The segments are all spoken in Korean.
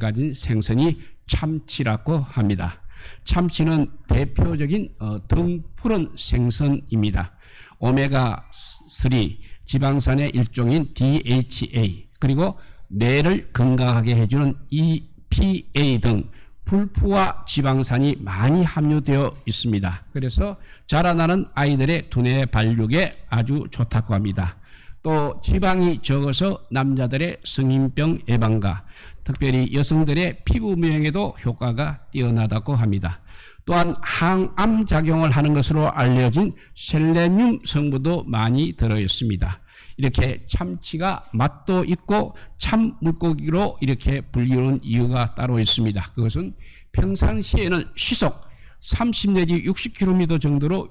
가진 생선이 참치라고 합니다. 참치는 대표적인 등푸른 생선입니다. 오메가3 지방산의 일종인 DHA 그리고 뇌를 건강하게 해주는 EPA 등 불포화 지방산이 많이 함유되어 있습니다. 그래서 자라나는 아이들의 두뇌 발육에 아주 좋다고 합니다. 또 지방이 적어서 남자들의 성인병 예방과 특별히 여성들의 피부 미용에도 효과가 뛰어나다고 합니다. 또한 항암 작용을 하는 것으로 알려진 셀레늄 성분도 많이 들어있습니다. 이렇게 참치가 맛도 있고 참 물고기로 이렇게 불리우는 이유가 따로 있습니다. 그것은 평상시에는 시속 30 내지 60km 정도로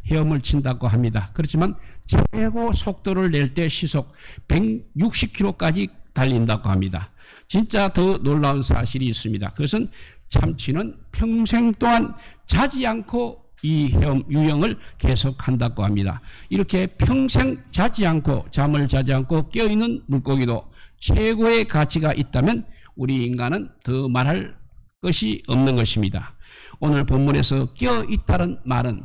헤엄을 친다고 합니다. 그렇지만 최고 속도를 낼 때 시속 160km까지 달린다고 합니다. 진짜 더 놀라운 사실이 있습니다. 그것은 참치는 평생 동안 자지 않고 이 유형을 계속한다고 합니다. 이렇게 평생 자지 않고 잠을 자지 않고 깨어있는 물고기도 최고의 가치가 있다면 우리 인간은 더 말할 것이 없는 것입니다. 오늘 본문에서 깨어있다는 말은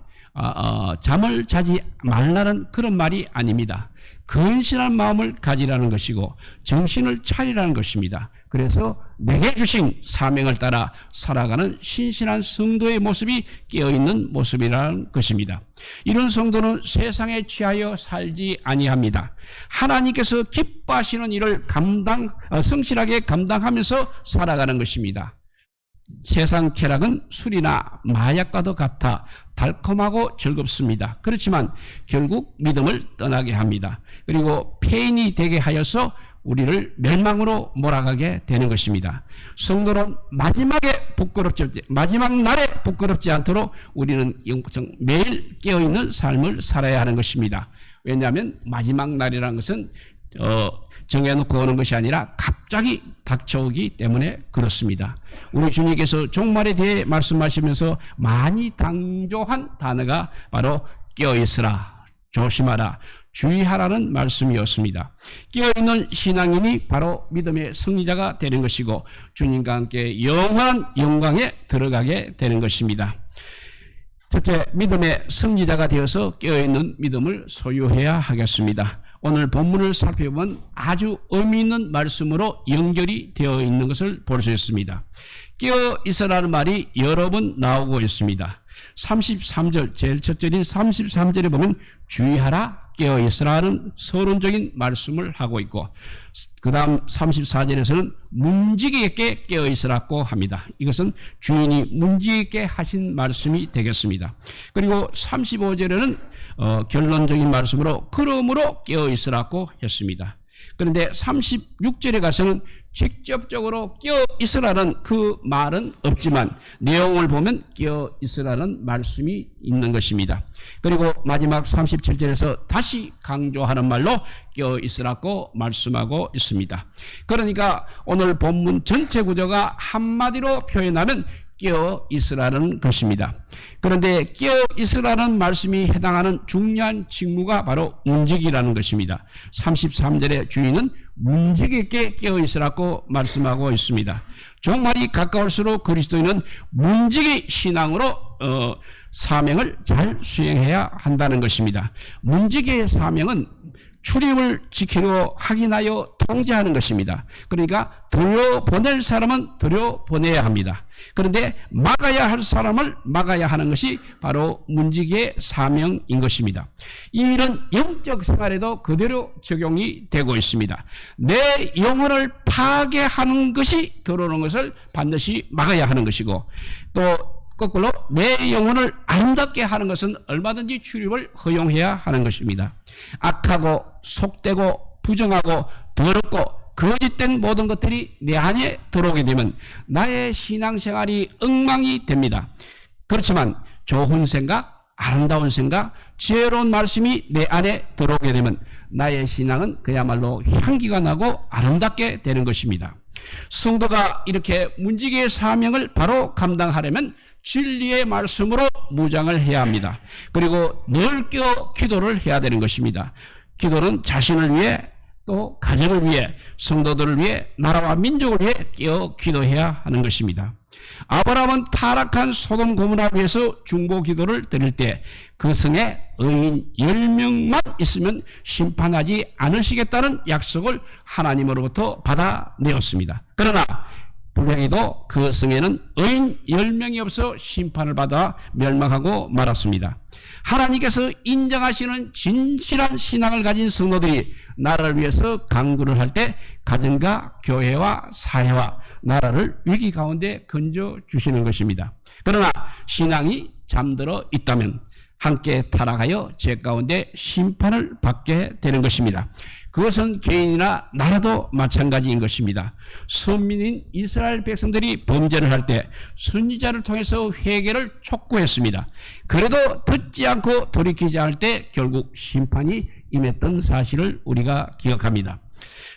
잠을 자지 말라는 그런 말이 아닙니다. 근신한 마음을 가지라는 것이고 정신을 차리라는 것입니다. 그래서 내게 주신 사명을 따라 살아가는 신실한 성도의 모습이 깨어있는 모습이라는 것입니다. 이런 성도는 세상에 취하여 살지 아니합니다. 하나님께서 기뻐하시는 일을 성실하게 감당하면서 살아가는 것입니다. 세상 쾌락은 술이나 마약과도 같아 달콤하고 즐겁습니다. 그렇지만 결국 믿음을 떠나게 합니다. 그리고 폐인이 되게 하여서 우리를 멸망으로 몰아가게 되는 것입니다. 성도는 마지막 날에 부끄럽지 않도록 우리는 매일 깨어있는 삶을 살아야 하는 것입니다. 왜냐하면 마지막 날이라는 것은 정해놓고 오는 것이 아니라 갑자기 닥쳐오기 때문에 그렇습니다. 우리 주님께서 종말에 대해 말씀하시면서 많이 강조한 단어가 바로 깨어있으라, 조심하라, 주의하라는 말씀이었습니다. 깨어있는 신앙인이 바로 믿음의 승리자가 되는 것이고 주님과 함께 영원한 영광에 들어가게 되는 것입니다. 첫째, 믿음의 승리자가 되어서 깨어있는 믿음을 소유해야 하겠습니다. 오늘 본문을 살펴보면 아주 의미 있는 말씀으로 연결이 되어 있는 것을 볼 수 있습니다. 깨어 있으라는 말이 여러 번 나오고 있습니다. 33절, 제일 첫 절인 33절에 보면 주의하라, 깨어 있으라는 서론적인 말씀을 하고 있고 그 다음 34절에서는 문지기에게 깨어 있으라고 합니다. 이것은 주인이 문지기에게 하신 말씀이 되겠습니다. 그리고 35절에는 결론적인 말씀으로 그러므로 깨어 있으라고 했습니다. 그런데 36절에 가서는 직접적으로 깨어 있으라는 그 말은 없지만 내용을 보면 깨어 있으라는 말씀이 있는 것입니다. 그리고 마지막 37절에서 다시 강조하는 말로 깨어 있으라고 말씀하고 있습니다. 그러니까 오늘 본문 전체 구조가 한마디로 표현하면 깨어 있으라는 것입니다. 그런데 깨어 있으라는 말씀이 해당하는 중요한 직무가 바로 문지기라는 것입니다. 33절의 주인은 문지기에게 깨어 있으라고 말씀하고 있습니다. 종말이 가까울수록 그리스도인은 문지기 신앙으로 사명을 잘 수행해야 한다는 것입니다. 문지기의 사명은 출입을 지키려 확인하여 통제하는 것입니다. 그러니까 들여보낼 사람은 들여보내야 합니다. 그런데 막아야 할 사람을 막아야 하는 것이 바로 문지기의 사명인 것입니다. 이 일은 영적 생활에도 그대로 적용이 되고 있습니다. 내 영혼을 파괴하는 것이 들어오는 것을 반드시 막아야 하는 것이고 또 거꾸로 내 영혼을 아름답게 하는 것은 얼마든지 출입을 허용해야 하는 것입니다. 악하고 속되고 부정하고 더럽고 거짓된 모든 것들이 내 안에 들어오게 되면 나의 신앙생활이 엉망이 됩니다. 그렇지만 좋은 생각, 아름다운 생각, 지혜로운 말씀이 내 안에 들어오게 되면 나의 신앙은 그야말로 향기가 나고 아름답게 되는 것입니다. 성도가 이렇게 문지기의 사명을 바로 감당하려면 진리의 말씀으로 무장을 해야 합니다. 그리고 늘 깨어 기도를 해야 되는 것입니다. 기도는 자신을 위해 또 가정을 위해, 성도들을 위해, 나라와 민족을 위해 깨어 기도해야 하는 것입니다. 아브라함은 타락한 소돔 고모라를 위해서 중보 기도를 드릴 때 그 성에 의인 10명만 있으면 심판하지 않으시겠다는 약속을 하나님으로부터 받아내었습니다. 그러나 불행히도 그 성에는 의인 10명이 없어 심판을 받아 멸망하고 말았습니다. 하나님께서 인정하시는 진실한 신앙을 가진 성도들이 나라를 위해서 강구를 할 때 가정과 교회와 사회와 나라를 위기 가운데 건져 주시는 것입니다. 그러나 신앙이 잠들어 있다면 함께 타락하여 죄 가운데 심판을 받게 되는 것입니다. 그것은 개인이나 나라도 마찬가지인 것입니다. 선민인 이스라엘 백성들이 범죄를 할 때 선지자를 통해서 회개를 촉구했습니다. 그래도 듣지 않고 돌이키지 않을 때 결국 심판이 임했던 사실을 우리가 기억합니다.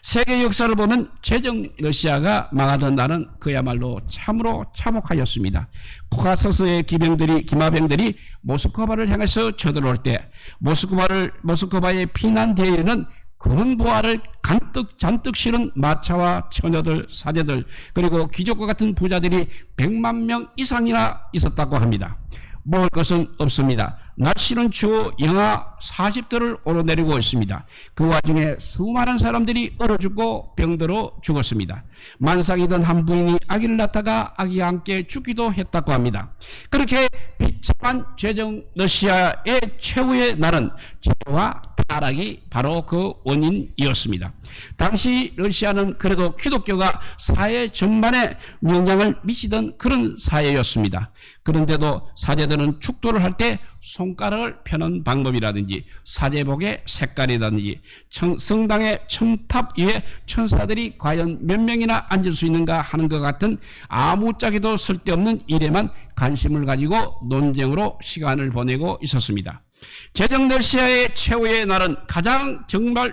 세계 역사를 보면 제정 러시아가 망하던 날은 그야말로 참으로 참혹하였습니다. 코카서스의 기마병들이 모스크바를 향해서 쳐들어올 때 모스크바의 피난 대회는 검은 보화를 잔뜩 실은 마차와 처녀들, 사제들, 그리고 귀족과 같은 부자들이 100만 명 이상이나 있었다고 합니다. 먹을 것은 없습니다. 날씨는 추워 영하 40도를 오르내리고 있습니다. 그 와중에 수많은 사람들이 얼어 죽고 병들어 죽었습니다. 만삭이던 한 부인이 아기를 낳다가 아기와 함께 죽기도 했다고 합니다. 그렇게 비참한 제정 러시아의 최후의 날은 죄와 타락이 바로 그 원인이었습니다. 당시 러시아는 그래도 기독교가 사회 전반에 영향을 미치던 그런 사회였습니다. 그런데도 사제들은 축도를 할 때 손가락을 펴는 방법이라든지 사제복의 색깔이라든지 성당의 첨탑 위에 천사들이 과연 몇 명이나 앉을 수 있는가 하는 것 같은 아무짝에도 쓸데없는 일에만 관심을 가지고 논쟁으로 시간을 보내고 있었습니다. 제정 러시아의 최후의 날은 가장 정말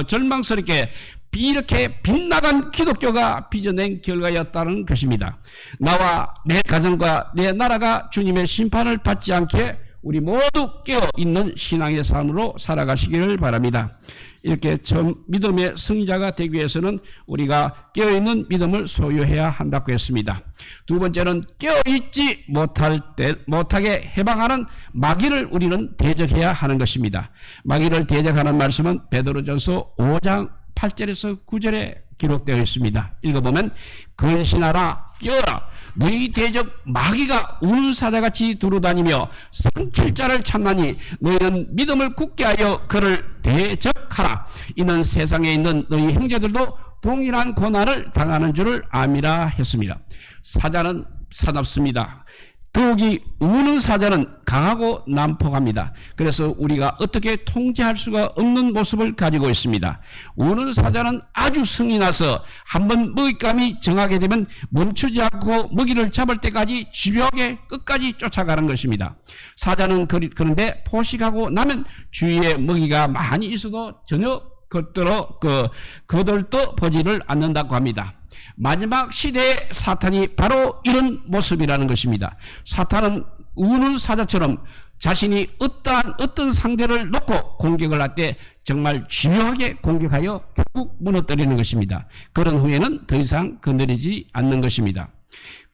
절망스럽게 이렇게 빗나간 기독교가 빚어낸 결과였다는 것입니다. 나와 내 가정과 내 나라가 주님의 심판을 받지 않게 우리 모두 깨어있는 신앙의 삶으로 살아가시기를 바랍니다. 이렇게 믿음의 승자가 되기 위해서는 우리가 깨어있는 믿음을 소유해야 한다고 했습니다. 두 번째는 깨어있지 못하게 해방하는 마귀를 우리는 대적해야 하는 것입니다. 마귀를 대적하는 말씀은 베드로전서 5장 8절에서 9절에 기록되어 있습니다. 읽어보면 근신하라 깨어라 너희 대적 마귀가 우는 사자같이 두루다니며 삼킬 자를 찾나니 너희는 믿음을 굳게 하여 그를 대적하라. 이는 세상에 있는 너희 형제들도 동일한 고난을 당하는 줄을 암이라 했습니다. 사자는 사납습니다. 더욱이 우는 사자는 강하고 난폭합니다. 그래서 우리가 어떻게 통제할 수가 없는 모습을 가지고 있습니다. 우는 사자는 아주 성이 나서 한번 먹잇감이 정하게 되면 멈추지 않고 먹이를 잡을 때까지 집요하게 끝까지 쫓아가는 것입니다. 사자는 그런데 포식하고 나면 주위에 먹이가 많이 있어도 전혀 거들떠 보지를 않는다고 합니다. 마지막 시대의 사탄이 바로 이런 모습이라는 것입니다. 사탄은 우는 사자처럼 자신이 어떤 상대를 놓고 공격을 할 때 정말 집요하게 공격하여 결국 무너뜨리는 것입니다. 그런 후에는 더 이상 건드리지 않는 것입니다.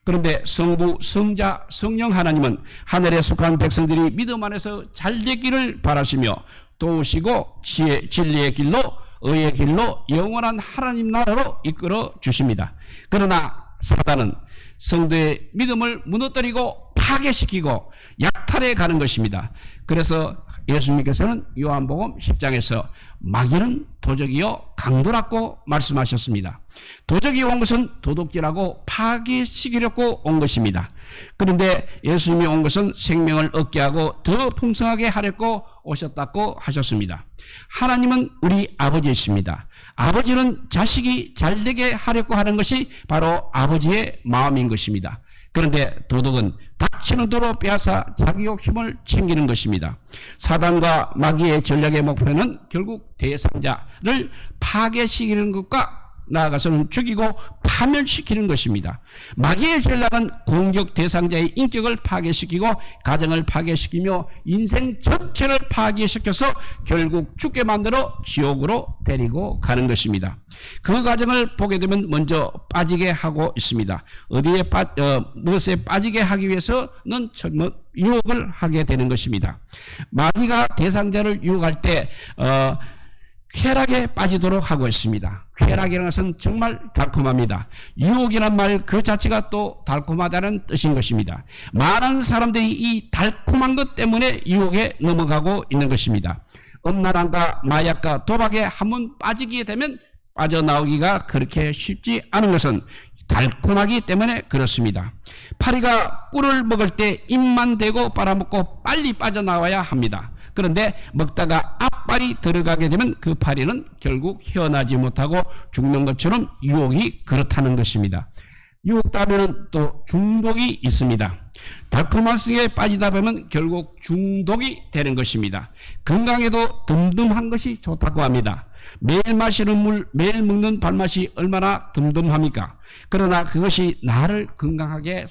그런데 성부, 성자, 성령 하나님은 하늘에 속한 백성들이 믿음 안에서 잘 되기를 바라시며 도우시고 진리의 길로 의의 길로 영원한 하나님 나라로 이끌어 주십니다. 그러나 사단은 성도의 믿음을 무너뜨리고 파괴시키고 약탈해 가는 것입니다. 그래서 예수님께서는 요한복음 10장에서 마귀는 도적이요 강도라고 말씀하셨습니다. 도적이 온 것은 도둑질하고 파괴시키려고 온 것입니다. 그런데 예수님이 온 것은 생명을 얻게 하고 더 풍성하게 하려고 오셨다고 하셨습니다. 하나님은 우리 아버지이십니다. 아버지는 자식이 잘되게 하려고 하는 것이 바로 아버지의 마음인 것입니다. 그런데 도둑은 닥치는 도로 빼앗아 자기 욕심을 챙기는 것입니다. 사단과 마귀의 전략의 목표는 결국 대상자를 파괴시키는 것과 나아가서는 죽이고 파멸시키는 것입니다. 마귀의 전략은 공격 대상자의 인격을 파괴시키고 가정을 파괴시키며 인생 전체를 파괴시켜서 결국 죽게 만들어 지옥으로 데리고 가는 것입니다. 그 과정을 보게 되면 먼저 빠지게 하고 있습니다. 무엇에 빠지게 하기 위해서는 유혹을 하게 되는 것입니다. 마귀가 대상자를 유혹할 때 쾌락에 빠지도록 하고 있습니다. 쾌락이라는 것은 정말 달콤합니다. 유혹이란 말 그 자체가 또 달콤하다는 뜻인 것입니다. 많은 사람들이 이 달콤한 것 때문에 유혹에 넘어가고 있는 것입니다. 음란함과 마약과 도박에 한번 빠지게 되면 빠져나오기가 그렇게 쉽지 않은 것은 달콤하기 때문에 그렇습니다. 파리가 꿀을 먹을 때 입만 대고 빨아먹고 빨리 빠져나와야 합니다. 그런데 먹다가 앞발이 들어가게 되면 그 파리는 결국 헤어나지 못하고 죽는 것처럼 유혹이 그렇다는 것입니다. 유혹 다음에는 또 중독이 있습니다. 달콤한 속에 빠지다 보면 결국 중독이 되는 것입니다. 건강에도 듬듬한 것이 좋다고 합니다. 매일 마시는 물, 매일 먹는 밥맛이 얼마나 듬듬합니까? 그러나 그것이 나를 건강하게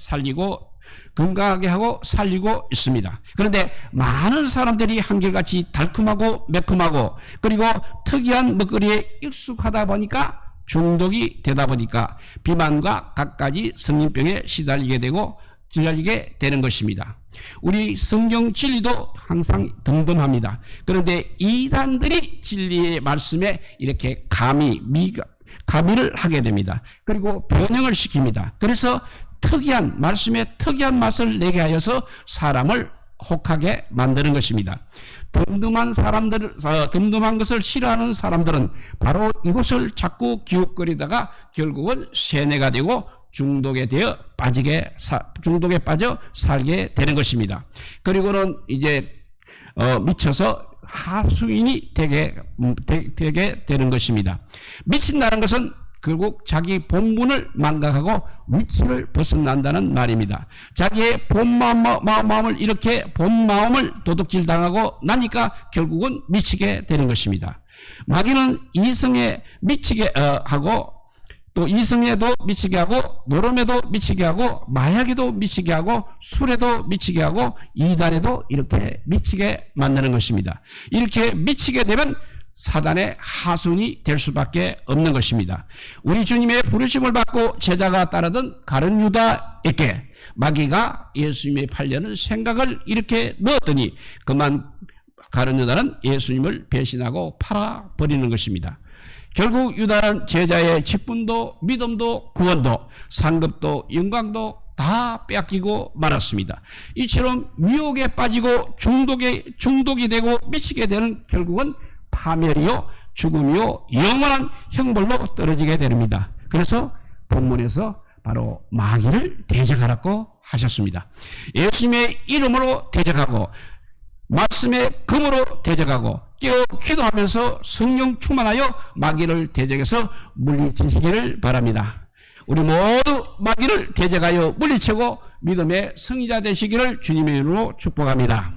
하고 살리고 있습니다. 그런데 많은 사람들이 한결같이 달콤하고 매콤하고 그리고 특이한 먹거리에 익숙하다 보니까 중독이 되다 보니까 비만과 갖가지 성인병에 시달리게 되는 것입니다. 우리 성경 진리도 항상 덤덤합니다. 그런데 이단들이 진리의 말씀에 이렇게 가미를 하게 됩니다. 그리고 변형을 시킵니다. 그래서 말씀에 특이한 맛을 내게 하여서 사람을 혹하게 만드는 것입니다. 덤덤한 것을 싫어하는 사람들은 바로 이것을 자꾸 기웃거리다가 결국은 세뇌가 되고 중독에 빠져 살게 되는 것입니다. 그리고는 이제 미쳐서 하수인이 되게 되는 것입니다. 미친다는 것은 결국 자기 본분을 망각하고 위치를 벗어난다는 말입니다. 자기의 본마음을 도둑질 당하고 나니까 결국은 미치게 되는 것입니다. 마귀는 이성에 미치게 하고 또 이성에도 미치게 하고 노름에도 미치게 하고 마약에도 미치게 하고 술에도 미치게 하고 이단에도 이렇게 미치게 만드는 것입니다. 이렇게 미치게 되면 사단의 하순이 될 수밖에 없는 것입니다. 우리 주님의 부르심을 받고 제자가 따르던 가룟 유다에게 마귀가 예수님의 팔려는 생각을 이렇게 넣었더니 그만 가룟 유다는 예수님을 배신하고 팔아버리는 것입니다. 결국 유다는 제자의 직분도 믿음도 구원도 상급도 영광도 다 빼앗기고 말았습니다. 이처럼 미혹에 빠지고 중독이 되고 미치게 되는 결국은 파멸이요 죽음이요 영원한 형벌로 떨어지게 됩니다. 그래서 본문에서 바로 마귀를 대적하라고 하셨습니다. 예수님의 이름으로 대적하고 말씀의 금으로 대적하고 깨어 기도하면서 성령 충만하여 마귀를 대적해서 물리치시기를 바랍니다. 우리 모두 마귀를 대적하여 물리치고 믿음의 성의자 되시기를 주님의 이름으로 축복합니다.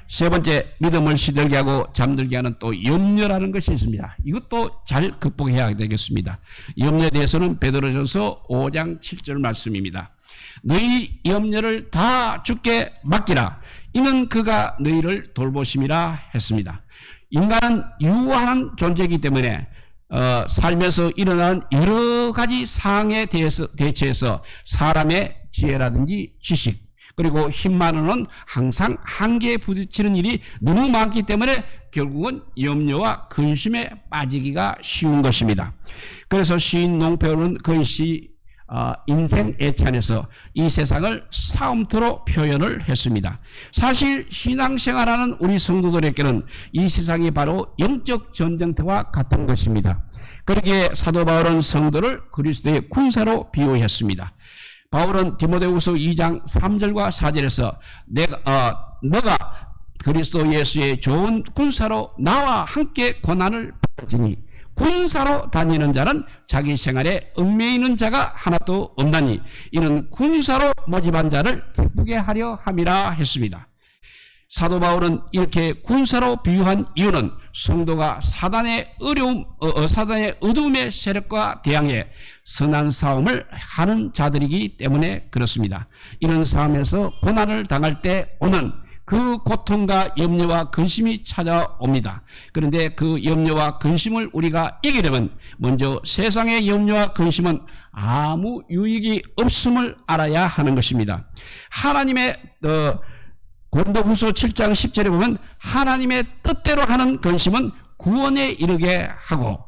세 번째, 믿음을 시들게 하고 잠들게 하는 또 염려라는 것이 있습니다. 이것도 잘 극복해야 되겠습니다. 염려에 대해서는 베드로전서 5장 7절 말씀입니다. 너희 염려를 다 주께 맡기라. 이는 그가 너희를 돌보심이라 했습니다. 인간은 유한한 존재이기 때문에 살면서 일어나는 여러 가지 상황에 대처해서 사람의 지혜라든지 지식 그리고 힘만으로는 항상 한계에 부딪히는 일이 너무 많기 때문에 결국은 염려와 근심에 빠지기가 쉬운 것입니다. 그래서 시인 농배우는 그의 시 인생 애찬에서 이 세상을 싸움터로 표현을 했습니다. 사실 신앙생활하는 우리 성도들에게는 이 세상이 바로 영적 전쟁터와 같은 것입니다. 그러기에 사도 바울은 성도를 그리스도의 군사로 비유했습니다. 바울은 디모데후서 2장 3절과 4절에서 너가 그리스도 예수의 좋은 군사로 나와 함께 고난을 받으니 군사로 다니는 자는 자기 생활에 얽매이는 자가 하나도 없나니 이는 군사로 모집한 자를 기쁘게 하려 함이라 했습니다. 사도 바울은 이렇게 군사로 비유한 이유는 성도가 사단의 사단의 어두움의 세력과 대항해 선한 싸움을 하는 자들이기 때문에 그렇습니다. 이런 싸움에서 고난을 당할 때 오는 그 고통과 염려와 근심이 찾아옵니다. 그런데 그 염려와 근심을 우리가 이기려면 먼저 세상의 염려와 근심은 아무 유익이 없음을 알아야 하는 것입니다. 하나님의 고린도후서 7장 10절에 보면 하나님의 뜻대로 하는 근심은 구원에 이르게 하고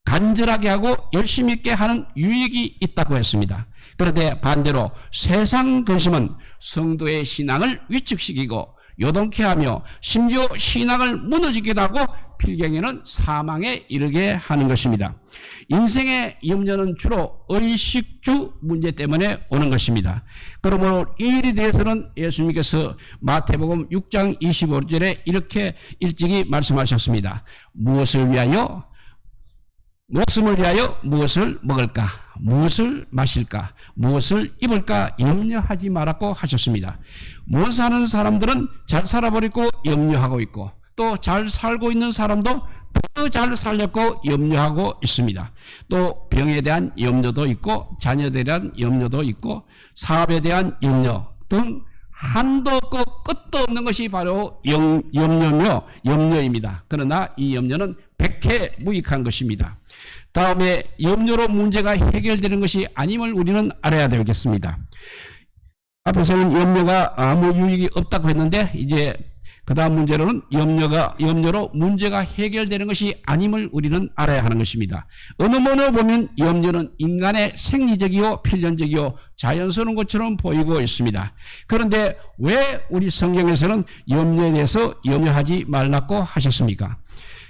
간절하게 하고 열심 있게 하는 유익이 있다고 했습니다. 그런데 반대로 세상 근심은 성도의 신앙을 위축시키고 요동케 하며 심지어 신앙을 무너지기도 하고 필경에는 사망에 이르게 하는 것입니다. 인생의 염려는 주로 의식주 문제 때문에 오는 것입니다. 그러므로 이 일에 대해서는 예수님께서 마태복음 6장 25절에 이렇게 일찍이 말씀하셨습니다. 무엇을 위하여 목숨을 위하여 무엇을 먹을까, 무엇을 마실까, 무엇을 입을까 염려하지 말라고 하셨습니다. 못 사는 사람들은 잘 살아버리고 염려하고 있고 또 잘 살고 있는 사람도 더 잘 살려고 염려하고 있습니다. 또 병에 대한 염려도 있고 자녀들에 대한 염려도 있고 사업에 대한 염려 등 한도 없고 끝도 없는 것이 바로 염려입니다. 그러나 이 염려는 백해무익한 것입니다. 다음에 염려로 문제가 해결되는 것이 아님을 우리는 알아야 되겠습니다. 앞에서는 염려가 아무 유익이 없다고 했는데 이제 그 다음 문제로는 염려로 문제가 해결되는 것이 아님을 우리는 알아야 하는 것입니다. 어느 면으로 보면 염려는 인간의 생리적이요 필연적이요 자연스러운 것처럼 보이고 있습니다. 그런데 왜 우리 성경에서는 염려에 대해서 염려하지 말라고 하셨습니까?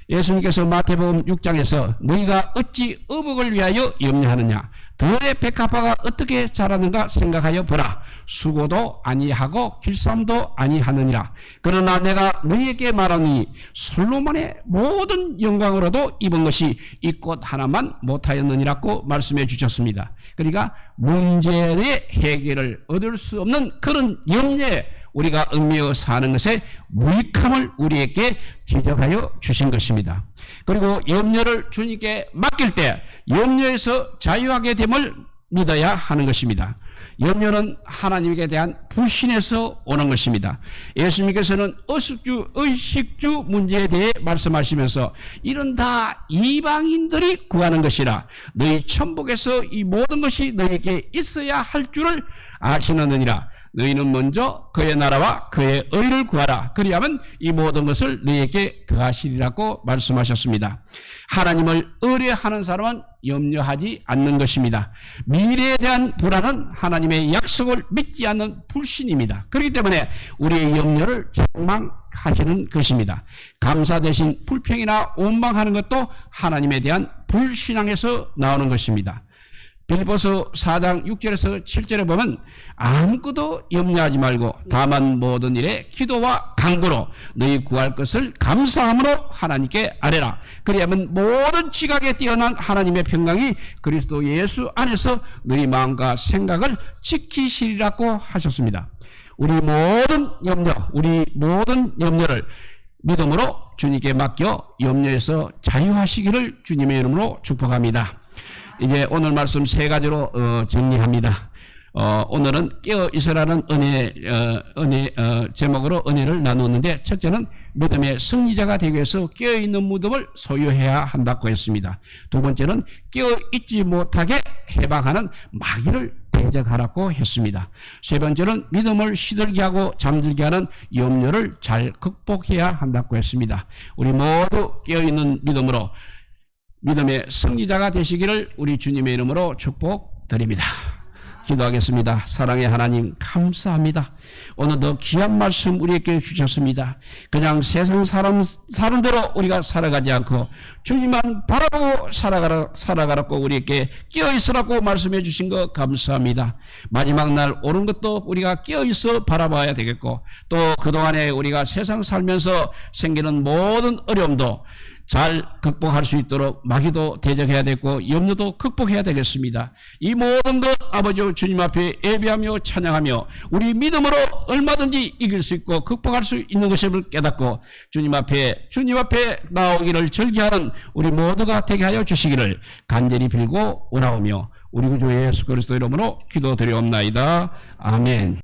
예수님께서 마태복음 6장에서 너희가 어찌 어복을 위하여 염려하느냐, 들의 백합화가 어떻게 자라는가 생각하여 보라. 수고도 아니하고 길쌈도 아니하느니라. 그러나 내가 너희에게 말하니 솔로몬의 모든 영광으로도 입은 것이 이 꽃 하나만 못하였느니라고 말씀해 주셨습니다. 그러니까 문제의 해결을 얻을 수 없는 그런 염려에 우리가 얽매여 사는 것의 무익함을 우리에게 지적하여 주신 것입니다. 그리고 염려를 주님께 맡길 때 염려에서 자유하게 됨을 믿어야 하는 것입니다. 염려는 하나님께 대한 불신에서 오는 것입니다. 예수님께서는 의식주 문제에 대해 말씀하시면서 이런 다 이방인들이 구하는 것이라 너희 천국에서 이 모든 것이 너희에게 있어야 할 줄을 아시느니라. 너희는 먼저 그의 나라와 그의 의를 구하라. 그리하면 이 모든 것을 너희에게 더하시리라고 말씀하셨습니다. 하나님을 의뢰하는 사람은 염려하지 않는 것입니다. 미래에 대한 불안은 하나님의 약속을 믿지 않는 불신입니다. 그렇기 때문에 우리의 염려를 책망하시는 것입니다. 감사 대신 불평이나 원망하는 것도 하나님에 대한 불신앙에서 나오는 것입니다. 빌립보서 4장 6절에서 7절에 보면 아무것도 염려하지 말고 다만 모든 일에 기도와 간구로 너희 구할 것을 감사함으로 하나님께 아뢰라. 그리하면 모든 지각에 뛰어난 하나님의 평강이 그리스도 예수 안에서 너희 마음과 생각을 지키시리라고 하셨습니다. 우리 모든 염려를 믿음으로 주님께 맡겨 염려에서 자유하시기를 주님의 이름으로 축복합니다. 이제 오늘 말씀 세 가지로 정리합니다. 오늘은 깨어 있으라는 제목으로 은혜를 나누었는데, 첫째는 믿음의 승리자가 되기 위해서 깨어 있는 믿음을 소유해야 한다고 했습니다. 두 번째는 깨어 있지 못하게 해방하는 마귀를 대적하라고 했습니다. 세 번째는 믿음을 시들게 하고 잠들게 하는 염려를 잘 극복해야 한다고 했습니다. 우리 모두 깨어 있는 믿음으로 믿음의 승리자가 되시기를 우리 주님의 이름으로 축복드립니다. 기도하겠습니다. 사랑의 하나님 감사합니다. 오늘도 귀한 말씀 우리에게 주셨습니다. 그냥 세상 사는 대로 우리가 살아가지 않고 주님만 바라보고 살아가라고 우리에게 깨어있으라고 말씀해 주신 것 감사합니다. 마지막 날 오는 것도 우리가 깨어있어 바라봐야 되겠고, 또 그동안에 우리가 세상 살면서 생기는 모든 어려움도 잘 극복할 수 있도록 마귀도 대적해야 되고 염려도 극복해야 되겠습니다. 이 모든 것 아버지 주님 앞에 예배하며 찬양하며 우리 믿음으로 얼마든지 이길 수 있고 극복할 수 있는 것임을 깨닫고 주님 앞에 나오기를 절기하는 우리 모두가 되게 하여 주시기를 간절히 빌고 원하오며 우리 구주 예수 그리스도 이름으로 기도드리옵나이다. 아멘.